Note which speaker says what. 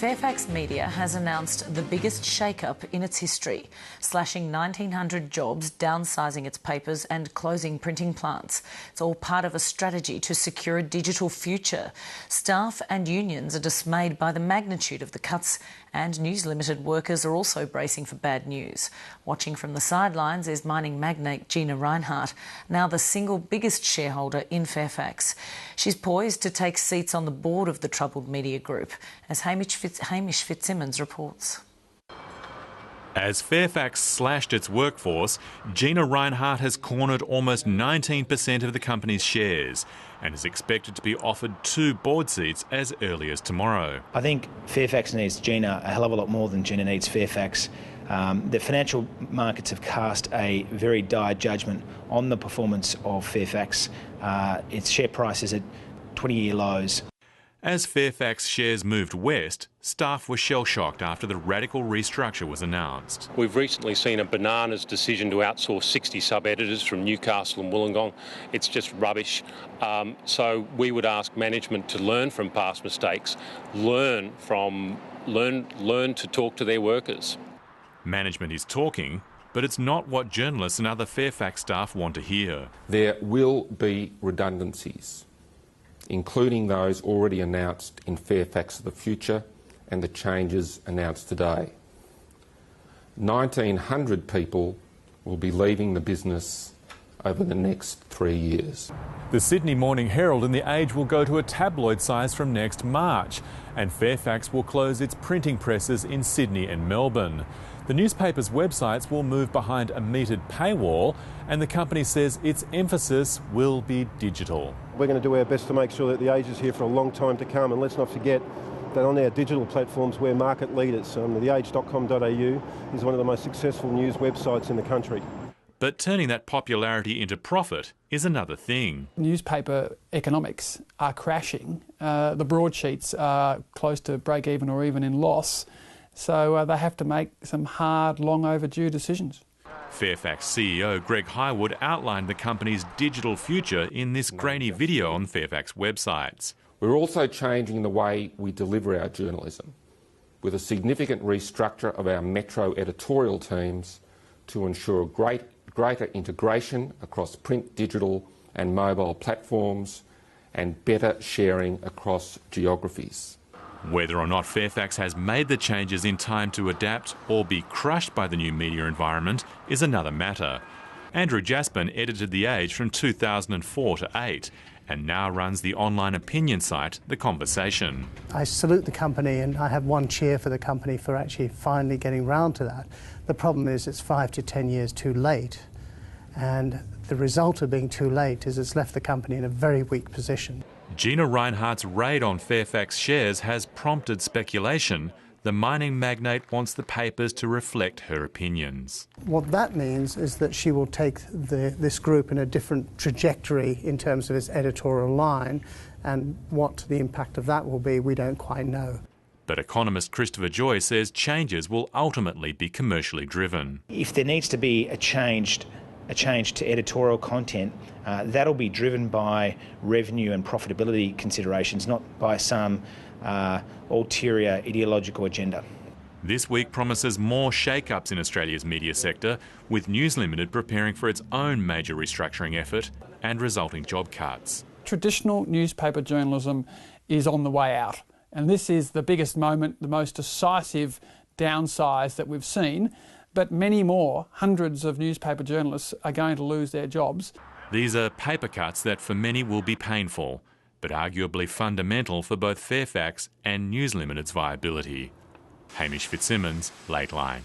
Speaker 1: Fairfax Media has announced the biggest shake-up in its history, slashing 1,900 jobs, downsizing its papers and closing printing plants. It's all part of a strategy to secure a digital future. Staff and unions are dismayed by the magnitude of the cuts, and News Limited workers are also bracing for bad news. Watching from the sidelines is mining magnate Gina Rinehart, now the single biggest shareholder in Fairfax. She's poised to take seats on the board of the troubled media group, as Hamish Fitzsimmons reports.
Speaker 2: As Fairfax slashed its workforce, Gina Rinehart has cornered almost 19% of the company's shares and is expected to be offered 2 board seats as early as tomorrow.
Speaker 3: I think Fairfax needs Gina a hell of a lot more than Gina needs Fairfax. The financial markets have cast a very dire judgment on the performance of Fairfax. Its share price is at 20-year lows.
Speaker 2: As Fairfax shares moved west, staff were shell-shocked after the radical restructure was announced.
Speaker 4: We've recently seen a bananas decision to outsource 60 sub-editors from Newcastle and Wollongong. It's just rubbish. So we would ask management to learn from past mistakes, learn to talk to their workers.
Speaker 2: Management is talking, but it's not what journalists and other Fairfax staff want to hear.
Speaker 5: There will be redundancies, including those already announced in Fairfax of the Future and the changes announced today. 1,900 people will be leaving the business over the next 3 years.
Speaker 2: The Sydney Morning Herald and The Age will go to a tabloid size from next March, and Fairfax will close its printing presses in Sydney and Melbourne. The newspaper's websites will move behind a metered paywall, and the company says its emphasis will be digital.
Speaker 6: We're going to do our best to make sure that The Age is here for a long time to come, and let's not forget that on our digital platforms we're market leaders. theage.com.au is one of the most successful news websites in the country.
Speaker 2: But turning that popularity into profit is another thing.
Speaker 7: Newspaper economics are crashing. The broadsheets are close to break even or even in loss. So they have to make some hard, long overdue decisions.
Speaker 2: Fairfax CEO Greg Highwood outlined the company's digital future in this grainy video on Fairfax websites.
Speaker 5: We're also changing the way we deliver our journalism, with a significant restructure of our metro editorial teams to ensure greater integration across print, digital and mobile platforms and better sharing across geographies.
Speaker 2: Whether or not Fairfax has made the changes in time to adapt or be crushed by the new media environment is another matter. Andrew Jaspan edited The Age from 2004 to 8 and now runs the online opinion site The Conversation.
Speaker 8: I salute the company, and I have one cheer for the company for actually finally getting round to that. The problem is it's 5 to 10 years too late, and the result of being too late is it's left the company in a very weak position.
Speaker 2: Gina Rinehart's raid on Fairfax shares has prompted speculation. The mining magnate wants the papers to reflect her opinions.
Speaker 8: What that means is that she will take this group in a different trajectory in terms of its editorial line, and what the impact of that will be, we don't quite know.
Speaker 2: But economist Christopher Joy says changes will ultimately be commercially driven.
Speaker 3: If there needs to be a change to editorial content, that'll be driven by revenue and profitability considerations, not by some ulterior ideological agenda.
Speaker 2: This week promises more shake-ups in Australia's media sector, with News Limited preparing for its own major restructuring effort and resulting job cuts.
Speaker 7: Traditional newspaper journalism is on the way out, and this is the biggest moment, the most decisive downsize that we've seen. But many more, hundreds of newspaper journalists are going to lose their jobs.
Speaker 2: These are paper cuts that for many will be painful, but arguably fundamental for both Fairfax and News Limited's viability. Hamish Fitzsimmons, Late Line.